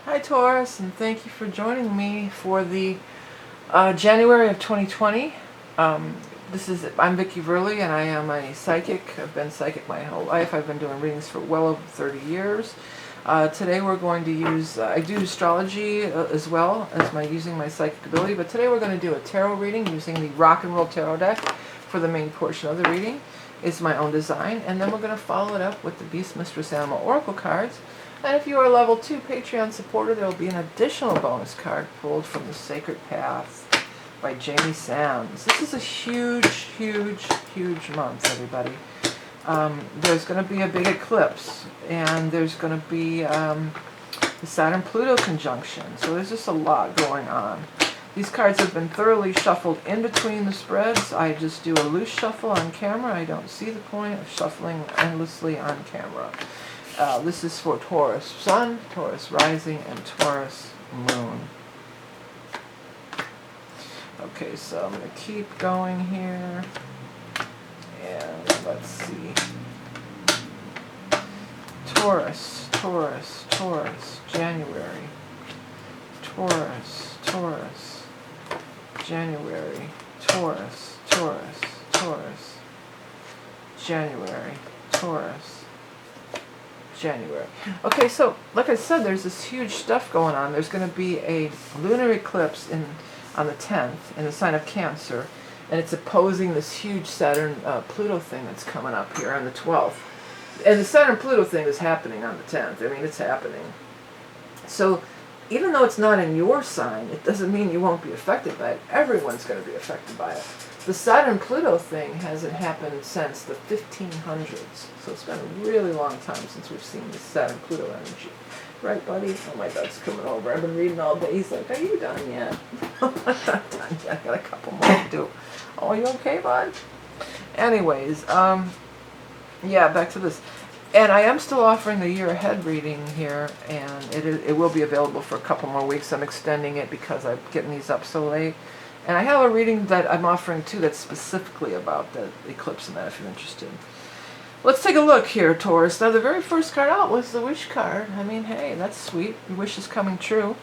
Hi Taurus, and thank you for joining me for the January of 2020. I'm Vickie Verlie, and I am a psychic. I've been psychic my whole life. I've been doing readings for well over 30 years. Today we're going to use, I do astrology as well as using my psychic ability, but today we're going to do a tarot reading using the Rock and Roll Tarot deck for the main portion of the reading. It's my own design, and then we're going to follow it up with the Beast Mistress Animal Oracle cards. And if you are level 2 Patreon supporter, there will be an additional bonus card pulled from The Sacred Paths by Jamie Sams. This is a huge, huge, huge month, everybody. There's going to be a big eclipse, and there's going to be the Saturn-Pluto conjunction. So there's just a lot going on. These cards have been thoroughly shuffled in between the spreads. I just do a loose shuffle on camera. I don't see the point of shuffling endlessly on camera. This is for Taurus Sun, Taurus Rising, and Taurus Moon. Okay, so I'm going to keep going here. And let's see. Taurus, Taurus, Taurus, January. Taurus, Taurus, January. Taurus, Taurus, Taurus, January. Taurus, January. Okay, so like I said, there's this huge stuff going on. There's going to be a lunar eclipse on the 10th in the sign of Cancer, and it's opposing this huge Saturn-Pluto thing that's coming up here on the 12th. And the Saturn-Pluto thing is happening on the 10th. I mean, it's happening. So even though it's not in your sign, it doesn't mean you won't be affected by it. Everyone's going to be affected by it. The Saturn-Pluto thing hasn't happened since the 1500s. So it's been a really long time since we've seen this Saturn-Pluto energy. Right, buddy? Oh, my dog's coming over. I've been reading all day. He's like, are you done yet? I'm not done yet. I got a couple more to do. Oh, are you okay, bud? Anyways, yeah, back to this. And I am still offering the year ahead reading here, and it will be available for a couple more weeks. I'm extending it because I'm getting these up so late. And I have a reading that I'm offering too that's specifically about the eclipse and that, if you're interested. Let's take a look here, Taurus. Now, the very first card out was the wish card. I mean, hey, that's sweet. Your wish is coming true.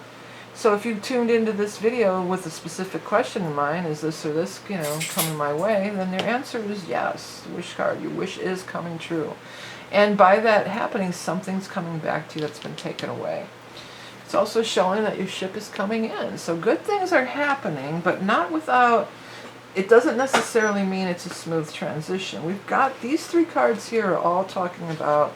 So if you tuned into this video with a specific question in mind, is this or this, coming my way, then your answer is yes. The wish card, your wish is coming true. And by that happening, something's coming back to you that's been taken away. It's also showing that your ship is coming in. So good things are happening, but not without, it doesn't necessarily mean it's a smooth transition. We've got these three cards here are all talking about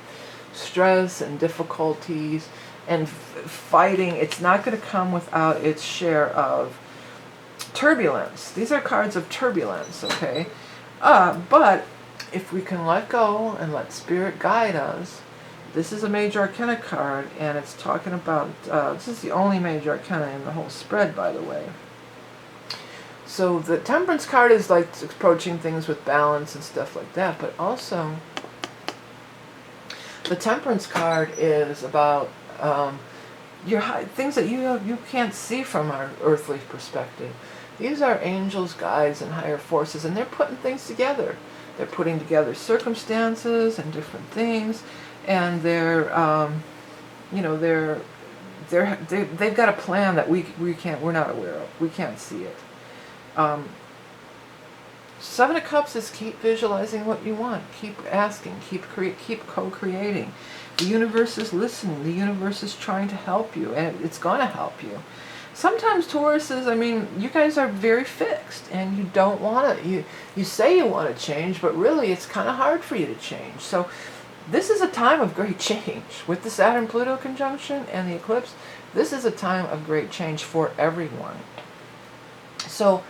stress and difficulties and fighting. It's not going to come without its share of turbulence. These are cards of turbulence, okay? But if we can let go and let Spirit guide us, this is a major arcana card, and it's talking about, this is the only major arcana in the whole spread, by the way. So the Temperance card is like approaching things with balance and stuff like that, but also the Temperance card is about things that you can't see from our earthly perspective. These are angels, guides, and higher forces, and they're putting things together. They're putting together circumstances and different things. And they've got a plan that we're not aware of. We can't see it. Seven of Cups is keep visualizing what you want. Keep asking. Keep co-creating. The universe is listening. The universe is trying to help you, and it's going to help you. Sometimes Tauruses, I mean, you guys are very fixed, and you don't want to. You say you want to change, but really it's kind of hard for you to change. So this is a time of great change. With the Saturn-Pluto conjunction and the eclipse, this is a time of great change for everyone. So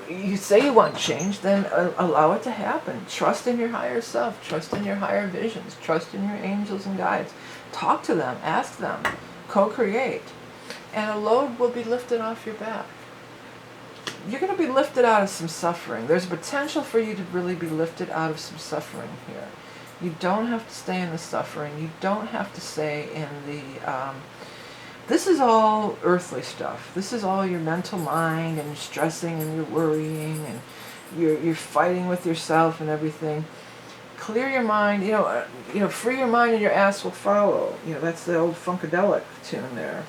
you say you want change, then allow it to happen. Trust in your higher self. Trust in your higher visions. Trust in your angels and guides. Talk to them. Ask them. Co-create. And a load will be lifted off your back. You're going to be lifted out of some suffering. There's a potential for you to really be lifted out of some suffering here. You don't have to stay in the suffering. You don't have to stay in the... this is all earthly stuff. This is all your mental mind, and you're stressing and you're worrying and you're fighting with yourself and everything. Clear your mind, free your mind and your ass will follow. That's the old Funkadelic tune there.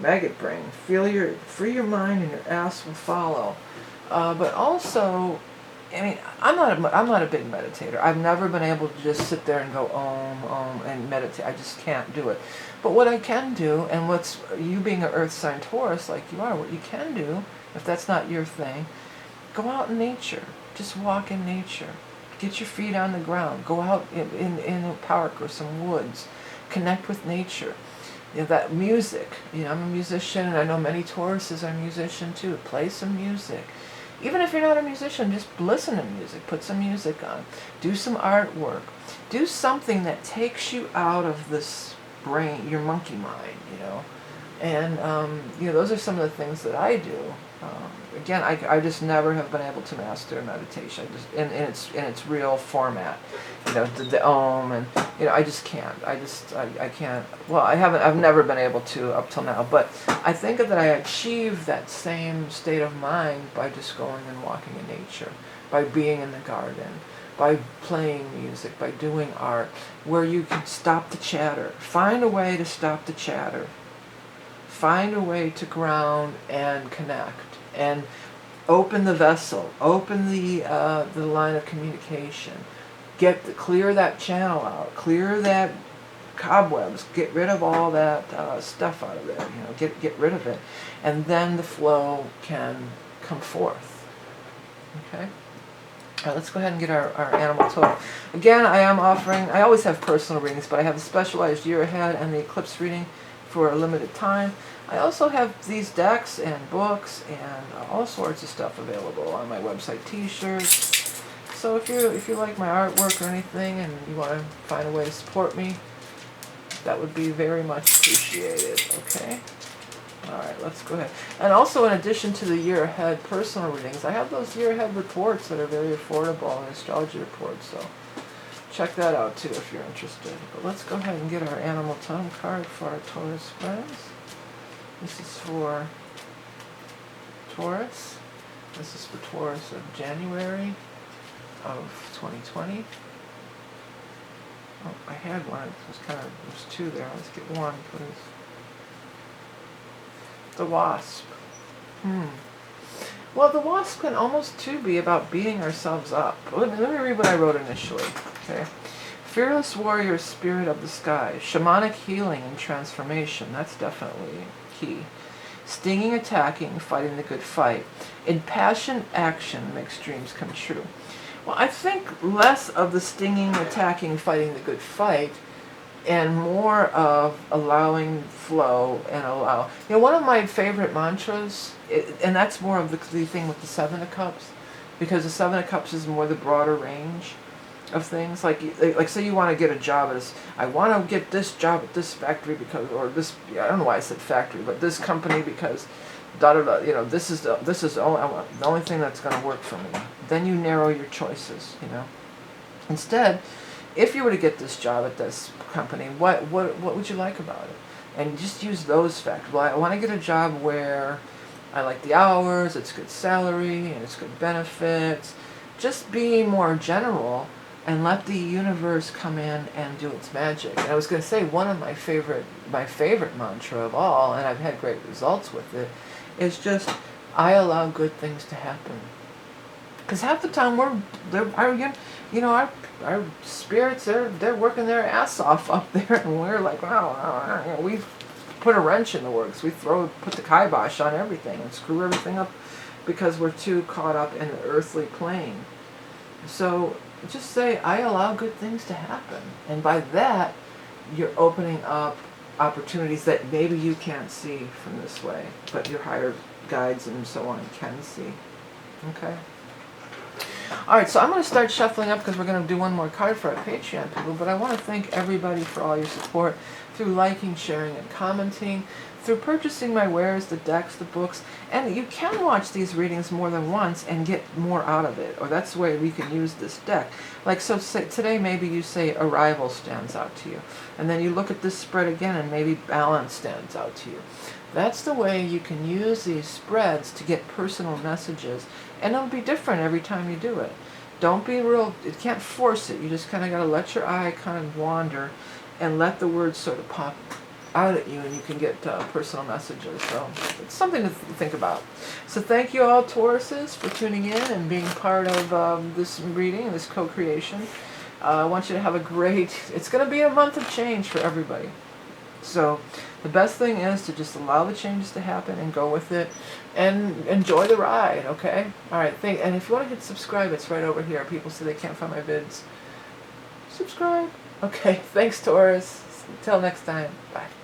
maggot brain. Free your mind and your ass will follow. But also, I mean, I'm not a big meditator. I've never been able to just sit there and go om and meditate. I just can't do it. But what I can do, and what's you being an Earth sign Taurus like you are, what you can do, if that's not your thing, go out in nature. Just walk in nature. Get your feet on the ground. Go out in a park or some woods. Connect with nature. You know, that music. You know, I'm a musician, and I know many Tauruses are musicians too. Play some music. Even if you're not a musician, just listen to music. Put some music on. Do some artwork. Do something that takes you out of this brain, your monkey mind, you know. And, you know, those are some of the things that I do. Again, I just never have been able to master meditation in its real format. You know, the om, and, you know, I just can't. I can't. Well, I've never been able to up till now. But I think that I achieve that same state of mind by just going and walking in nature, by being in the garden, by playing music, by doing art, where you can stop the chatter. Find a way to stop the chatter. Find a way to ground and connect, and open the vessel, open the line of communication. Clear that channel out, clear that cobwebs, get rid of all that stuff out of there. You know, get rid of it, and then the flow can come forth. Okay. All right, let's go ahead and get our animal totem. Again, I always have personal readings, but I have the specialized year ahead and the eclipse reading for a limited time. I also have these decks and books and all sorts of stuff available on my website, t-shirts. So if you like my artwork or anything and you want to find a way to support me, that would be very much appreciated, okay? All right, let's go ahead. And also, in addition to the year ahead personal readings, I have those year ahead reports that are very affordable, and astrology reports, so check that out too if you're interested. But let's go ahead and get our animal totem card for our Taurus friends. This is for Taurus. This is for Taurus of January of 2020. Oh, I had one. There's two there. Let's get one, please. The wasp. Well, the wasp can almost too be about beating ourselves up. Let me read what I wrote initially. Okay. Fearless warrior, spirit of the sky. Shamanic healing and transformation. That's definitely key. Stinging, attacking, fighting the good fight. Impassioned action makes dreams come true. Well, I think less of the stinging, attacking, fighting the good fight, and more of allowing flow and allow. You know, one of my favorite mantras, and that's more of the thing with the Seven of Cups, because the Seven of Cups is more the broader range of things. Like say you want to get a job at this, I want to get this job at this factory because, or this, I don't know why I said factory, but this company because, da da da. You know, this is the only thing that's going to work for me. Then you narrow your choices. You know, instead, if you were to get this job at this company, what would you like about it? And just use those factors. Well, I want to get a job where I like the hours, it's good salary, and it's good benefits. Just be more general and let the universe come in and do its magic. And I was going to say, one of my favorite mantra of all, and I've had great results with it, is just, I allow good things to happen. Because half the time our spirits, they're working their ass off up there, and we're like, wow, you know, we put a wrench in the works. We put the kibosh on everything and screw everything up because we're too caught up in the earthly plane. So just say, I allow good things to happen. And by that, you're opening up opportunities that maybe you can't see from this way, but your higher guides and so on can see. Okay? Alright, so I'm going to start shuffling up because we're going to do one more card for our Patreon people, but I want to thank everybody for all your support through liking, sharing, and commenting, through purchasing my wares, the decks, the books, and you can watch these readings more than once and get more out of it, or that's the way we can use this deck. Like, so say, today maybe you say Arrival stands out to you, and then you look at this spread again and maybe Balance stands out to you. That's the way you can use these spreads to get personal messages, and it'll be different every time you do it. Don't be you can't force it. You just kind of got to let your eye kind of wander and let the words sort of pop out at you, and you can get personal messages. So it's something to think about. So thank you all, Tauruses, for tuning in and being part of this reading, this co-creation. I want you to have a great, it's going to be a month of change for everybody. So the best thing is to just allow the changes to happen and go with it and enjoy the ride, okay? All right, and if you want to hit subscribe, it's right over here. People say they can't find my vids. Subscribe. Okay, thanks, Taurus. Until next time. Bye.